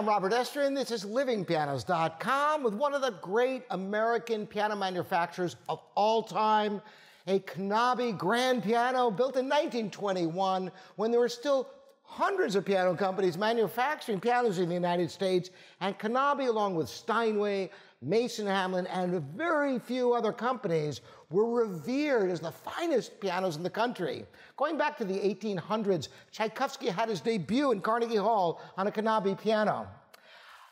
I'm Robert Estrin, and this is LivingPianos.com with one of the great American piano manufacturers of all time, a Knabe grand piano built in 1921 when there were still hundreds of piano companies manufacturing pianos in the United States, and Knabe, along with Steinway, Mason Hamlin, and very few other companies, were revered as the finest pianos in the country. Going back to the 1800s, Tchaikovsky had his debut in Carnegie Hall on a Knabe piano.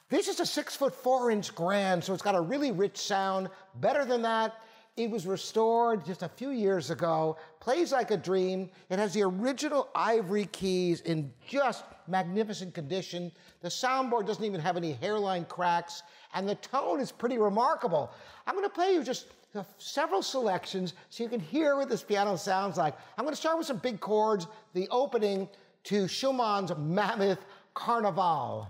This is a 6'4" grand, so it's got a really rich sound. Better than that, it was restored just a few years ago, plays like a dream. It has the original ivory keys in just magnificent condition. The soundboard doesn't even have any hairline cracks, and the tone is pretty remarkable. I'm going to play you just several selections so you can hear what this piano sounds like. I'm going to start with some big chords, the opening to Schumann's mammoth Carnaval.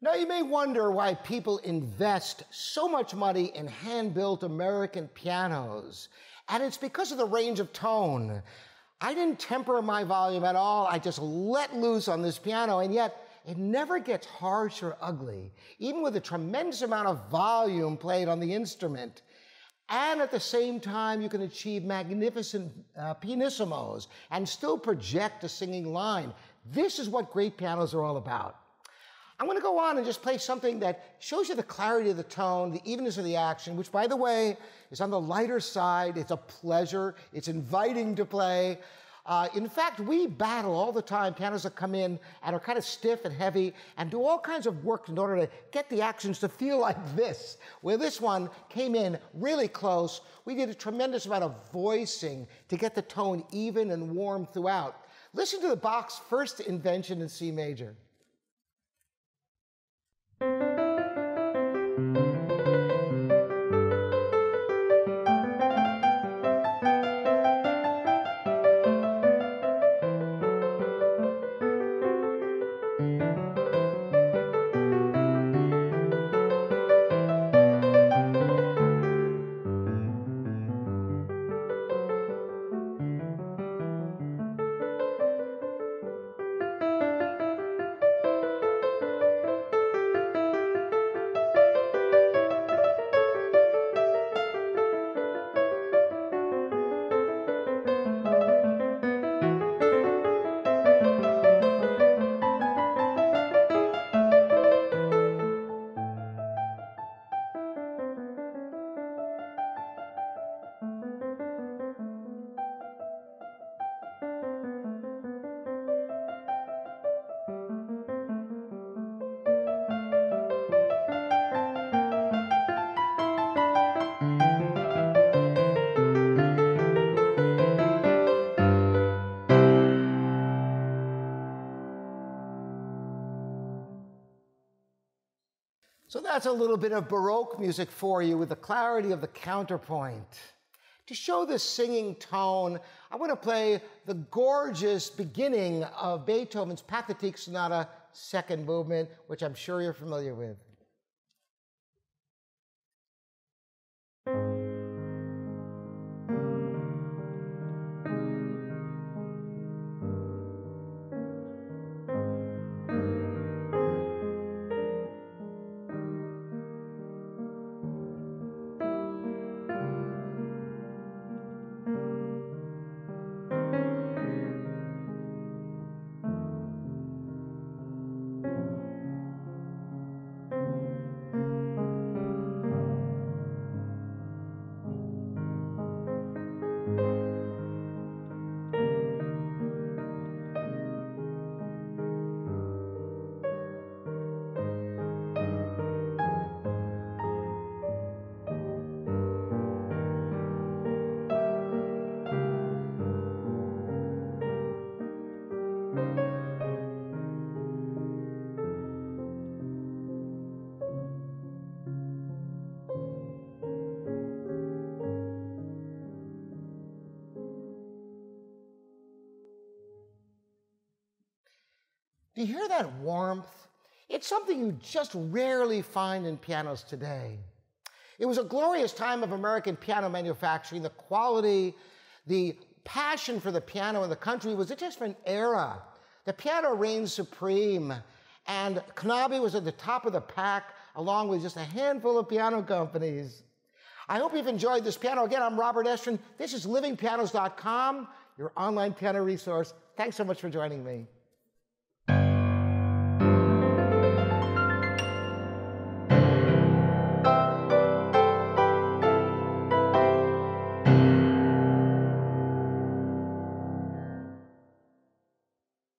Now, you may wonder why people invest so much money in hand-built American pianos, and it's because of the range of tone. I didn't temper my volume at all. I just let loose on this piano, and yet it never gets harsh or ugly, even with a tremendous amount of volume played on the instrument. And at the same time, you can achieve magnificent pianissimos and still project a singing line. This is what great pianos are all about. I'm going to go on and just play something that shows you the clarity of the tone, the evenness of the action, which, by the way, is on the lighter side. It's a pleasure. It's inviting to play. In fact, we battle all the time pianos that come in and are kind of stiff and heavy and do all kinds of work in order to get the actions to feel like this. Where this one came in really close, we did a tremendous amount of voicing to get the tone even and warm throughout. Listen to the Bach's first Invention in C major. So that's a little bit of Baroque music for you with the clarity of the counterpoint. To show this singing tone, I want to play the gorgeous beginning of Beethoven's Pathetique Sonata, second movement, which I'm sure you're familiar with. Do you hear that warmth? It's something you just rarely find in pianos today. It was a glorious time of American piano manufacturing. The quality, the passion for the piano in the country was a different era. The piano reigned supreme, and Knabe was at the top of the pack, along with just a handful of piano companies. I hope you've enjoyed this piano. Again, I'm Robert Estrin. This is livingpianos.com, your online piano resource. Thanks so much for joining me.